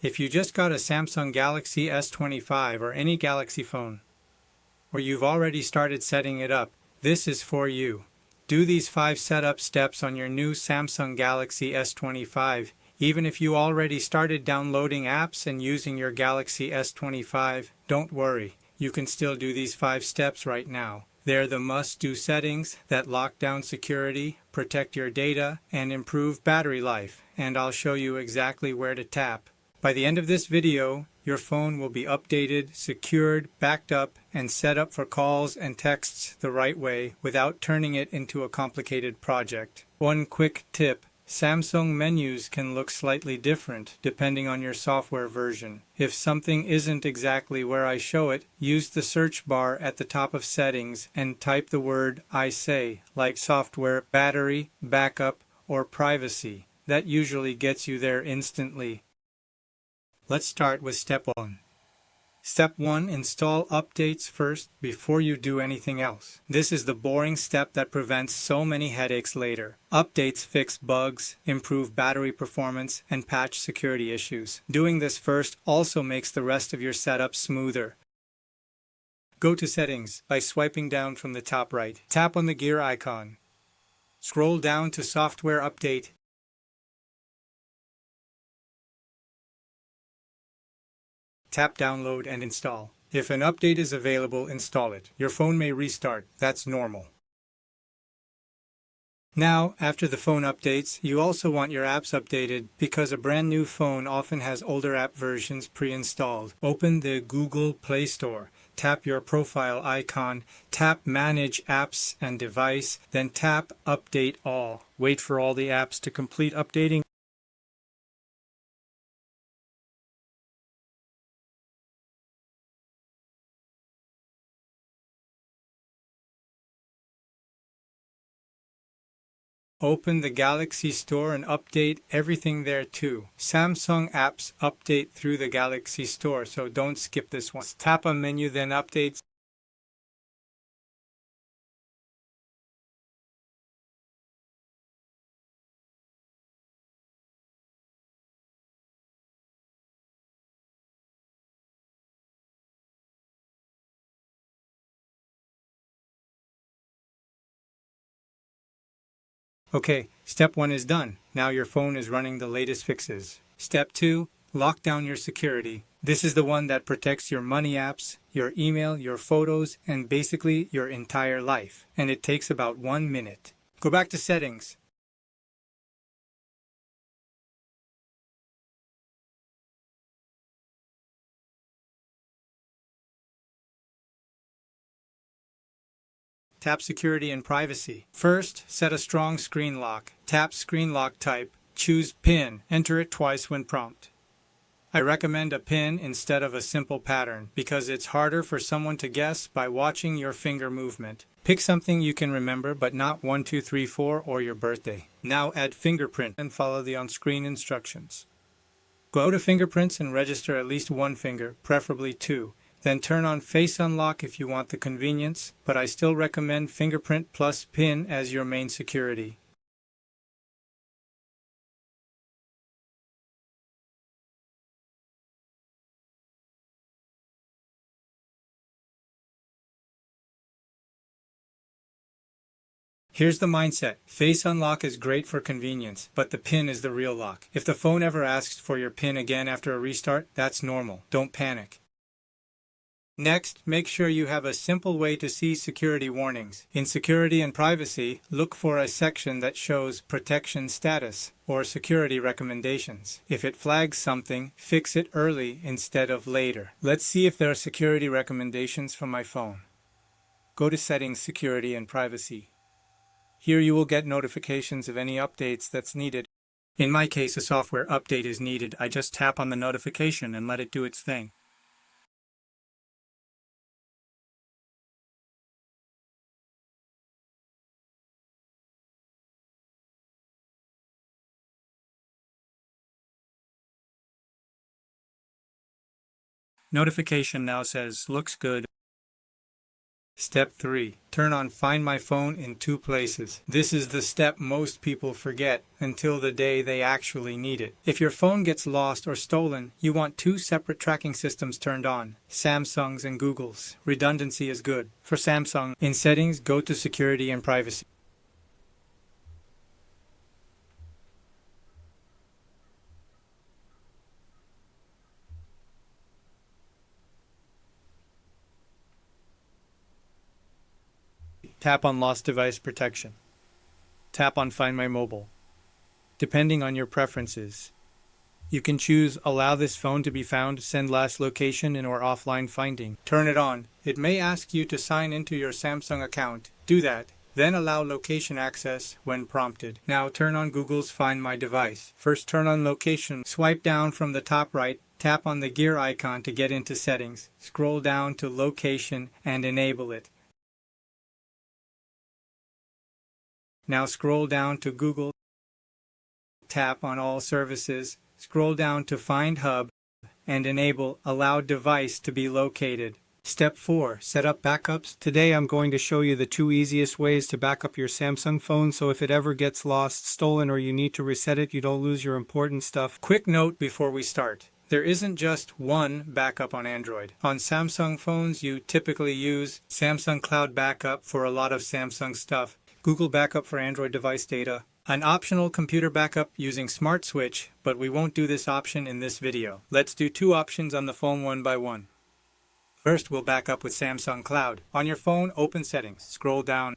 If you just got a Samsung Galaxy S25 or any Galaxy phone, or you've already started setting it up, this is for you. Do these 5 setup steps on your new Samsung Galaxy S25. Even if you already started downloading apps and using your Galaxy S25, don't worry, you can still do these 5 steps right now. They're the must-do settings that lock down security, protect your data, and improve battery life, and I'll show you exactly where to tap. By the end of this video, your phone will be updated, secured, backed up, and set up for calls and texts the right way without turning it into a complicated project. One quick tip: Samsung menus can look slightly different depending on your software version. If something isn't exactly where I show it, use the search bar at the top of settings and type the word I say, like software, battery, backup, or privacy. That usually gets you there instantly. Let's start with step 1. Step 1. Install updates first before you do anything else. This is the boring step that prevents so many headaches later. Updates fix bugs, improve battery performance, and patch security issues. Doing this first also makes the rest of your setup smoother. Go to Settings by swiping down from the top right. Tap on the gear icon. Scroll down to Software Update. Tap Download and install. If an update is available, install it. Your phone may restart. That's normal. Now, after the phone updates, you also want your apps updated because a brand new phone often has older app versions pre-installed. Open the Google Play Store. Tap your profile icon, tap Manage Apps and Device, then tap Update All. Wait for all the apps to complete updating. Open the Galaxy Store and update everything there too. Samsung apps update through the Galaxy Store, so don't skip this one. Tap on Menu, then Updates. Okay, step 1 is done. Now your phone is running the latest fixes. Step 2, lock down your security. This is the one that protects your money apps, your email, your photos, and basically your entire life. And it takes about 1 minute. Go back to Settings. Tap Security and Privacy. First, set a strong screen lock. Tap Screen Lock Type. Choose PIN. Enter it twice when prompted. I recommend a PIN instead of a simple pattern because it's harder for someone to guess by watching your finger movement. Pick something you can remember but not 1, 2, 3, 4 or your birthday. Now add Fingerprint and follow the on-screen instructions. Go to Fingerprints and register at least 1 finger, preferably 2. Then turn on Face Unlock if you want the convenience, but I still recommend Fingerprint plus PIN as your main security. Here's the mindset. Face Unlock is great for convenience, but the PIN is the real lock. If the phone ever asks for your PIN again after a restart, that's normal. Don't panic. Next, make sure you have a simple way to see security warnings. In Security and Privacy, look for a section that shows Protection Status or Security Recommendations. If it flags something, fix it early instead of later. Let's see if there are security recommendations from my phone. Go to Settings, Security and Privacy. Here you will get notifications of any updates that's needed. In my case, a software update is needed. I just tap on the notification and let it do its thing. Notification now says, looks good. Step 3. Turn on Find My Phone in 2 places. This is the step most people forget until the day they actually need it. If your phone gets lost or stolen, you want 2 separate tracking systems turned on, Samsung's and Google's. Redundancy is good. For Samsung, in Settings, go to Security and Privacy. Tap on Lost Device Protection. Tap on Find My Mobile. Depending on your preferences, you can choose Allow this phone to be found, Send last location, and or offline finding. Turn it on. It may ask you to sign into your Samsung account. Do that. Then allow location access when prompted. Now turn on Google's Find My Device. First turn on location. Swipe down from the top right. Tap on the gear icon to get into settings. Scroll down to location and enable it. Now scroll down to Google, tap on All Services, scroll down to Find Hub, and enable Allow Device to be located. Step 4. Set up backups. Today I'm going to show you the 2 easiest ways to back up your Samsung phone so if it ever gets lost, stolen, or you need to reset it, you don't lose your important stuff. Quick note before we start. There isn't just one backup on Android. On Samsung phones, you typically use Samsung Cloud Backup for a lot of Samsung stuff. Google Backup for Android device data, an optional computer backup using Smart Switch, but we won't do this option in this video. Let's do 2 options on the phone one by one. First, we'll back up with Samsung Cloud. On your phone, open Settings, scroll down,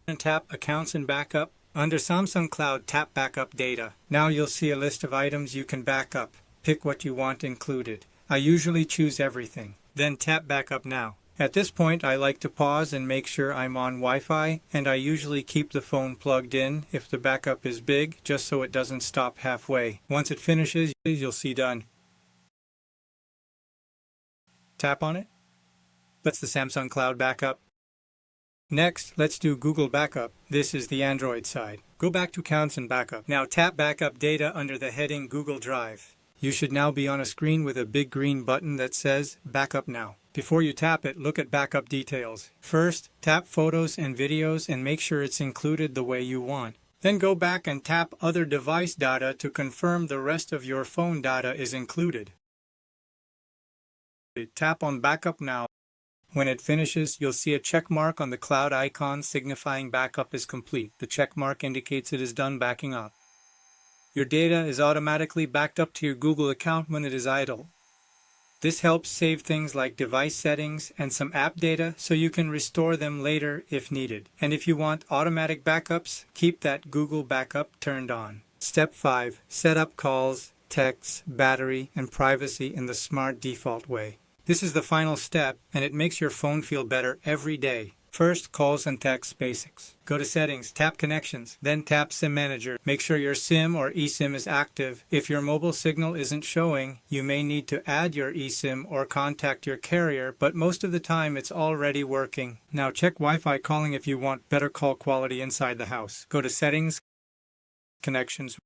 and tap Accounts and Backup. Under Samsung Cloud, tap Backup Data. Now you'll see a list of items you can back up. Pick what you want included. I usually choose everything. Then tap Backup Now. At this point, I like to pause and make sure I'm on Wi-Fi, and I usually keep the phone plugged in if the backup is big, just so it doesn't stop halfway. Once it finishes, you'll see Done. Tap on it. That's the Samsung Cloud Backup. Next, let's do Google Backup. This is the Android side. Go back to Accounts and Backup. Now tap Backup Data under the heading Google Drive. You should now be on a screen with a big green button that says Backup Now. Before you tap it, look at backup details. First, tap Photos and Videos and make sure it's included the way you want. Then go back and tap Other Device Data to confirm the rest of your phone data is included. Tap on Backup Now. When it finishes, you'll see a check mark on the cloud icon signifying backup is complete. The check mark indicates it is done backing up. Your data is automatically backed up to your Google account when it is idle. This helps save things like device settings and some app data so you can restore them later if needed. And if you want automatic backups, keep that Google Backup turned on. Step 5. Set up calls, texts, battery, and privacy in the smart default way. This is the final step, and it makes your phone feel better every day. First, calls and text basics. Go to Settings, tap Connections, then tap SIM Manager. Make sure your SIM or eSIM is active. If your mobile signal isn't showing, you may need to add your eSIM or contact your carrier, but most of the time it's already working. Now check Wi-Fi calling if you want better call quality inside the house. Go to Settings, Connections,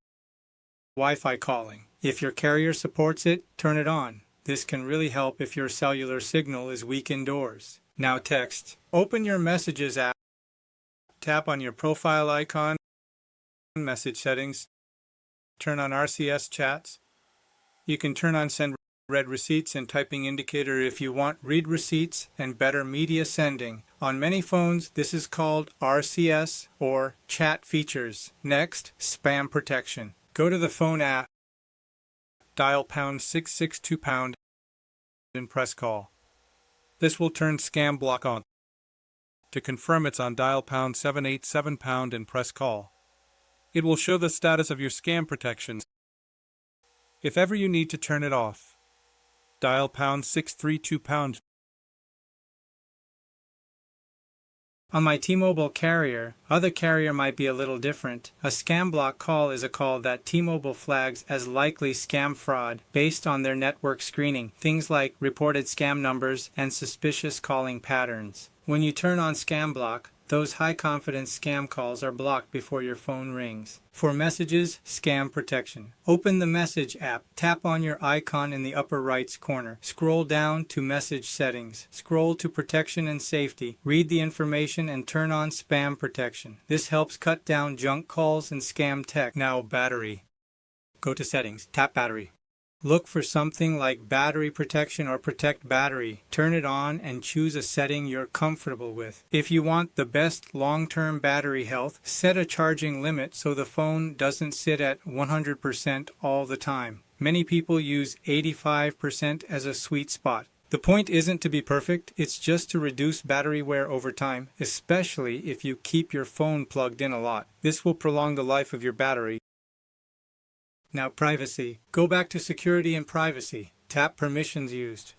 Wi-Fi calling. If your carrier supports it, turn it on. This can really help if your cellular signal is weak indoors. Now text. Open your Messages app. Tap on your profile icon, Message Settings. Turn on RCS chats. You can turn on Send Read Receipts and Typing Indicator if you want Read Receipts and better media sending. On many phones, this is called RCS or Chat Features. Next, Spam Protection. Go to the phone app, dial #662# and press Call. This will turn Scam Block on. To confirm it's on, dial #787# and press Call. It will show the status of your scam protections. If ever you need to turn it off, dial #632#. On my T-Mobile carrier, other carrier might be a little different. A scam block call is a call that T-Mobile flags as likely scam fraud based on their network screening, things like reported scam numbers and suspicious calling patterns. When you turn on scam block, Those high-confidence scam calls are blocked before your phone rings. For messages, scam protection. Open the Message app. Tap on your icon in the upper right corner. Scroll down to Message Settings. Scroll to Protection and Safety. Read the information and turn on Spam Protection. This helps cut down junk calls and scam text. Now, battery. Go to Settings. Tap Battery. Look for something like Battery Protection or Protect Battery. Turn it on and choose a setting you're comfortable with. If you want the best long-term battery health, set a charging limit so the phone doesn't sit at 100% all the time. Many people use 85% as a sweet spot. The point isn't to be perfect, it's just to reduce battery wear over time, especially if you keep your phone plugged in a lot. This will prolong the life of your battery. Now, privacy. Go back to Security and Privacy. Tap Permissions Used.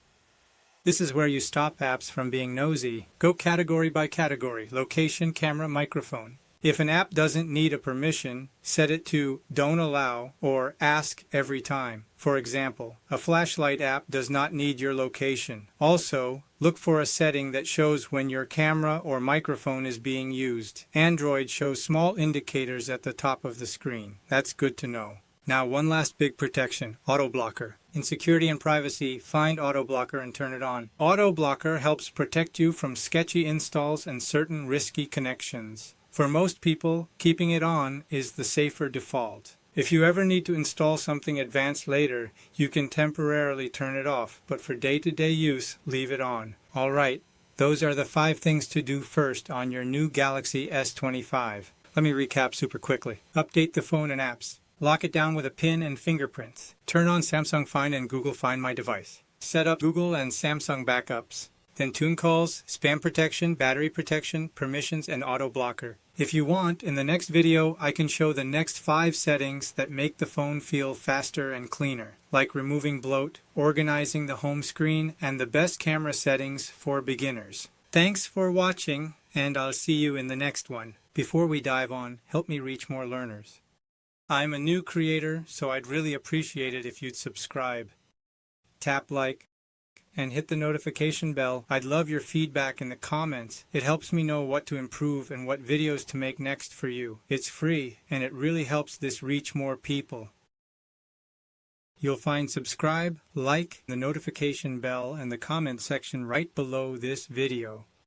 This is where you stop apps from being nosy. Go category by category: location, camera, microphone. If an app doesn't need a permission, set it to Don't Allow or Ask Every Time. For example, a flashlight app does not need your location. Also, look for a setting that shows when your camera or microphone is being used. Android shows small indicators at the top of the screen. That's good to know. Now, one last big protection: Auto Blocker. In Security and Privacy, find Auto Blocker and turn it on. Auto Blocker helps protect you from sketchy installs and certain risky connections. For most people, keeping it on is the safer default. If you ever need to install something advanced later, you can temporarily turn it off, but for day-to-day use, leave it on. All right, those are the 5 things to do first on your new Galaxy S25. Let me recap super quickly. Update the phone and apps. Lock it down with a PIN and fingerprints. Turn on Samsung Find and Google Find My Device. Set up Google and Samsung backups. Then tune calls, spam protection, battery protection, permissions, and auto blocker. If you want, in the next video, I can show the next 5 settings that make the phone feel faster and cleaner, like removing bloat, organizing the home screen, and the best camera settings for beginners. Thanks for watching, and I'll see you in the next one. Before we dive on, help me reach more learners. I'm a new creator, so I'd really appreciate it if you'd subscribe. Tap like and hit the notification bell. I'd love your feedback in the comments. It helps me know what to improve and what videos to make next for you. It's free, and it really helps this reach more people. You'll find subscribe, like, the notification bell, and the comment section right below this video.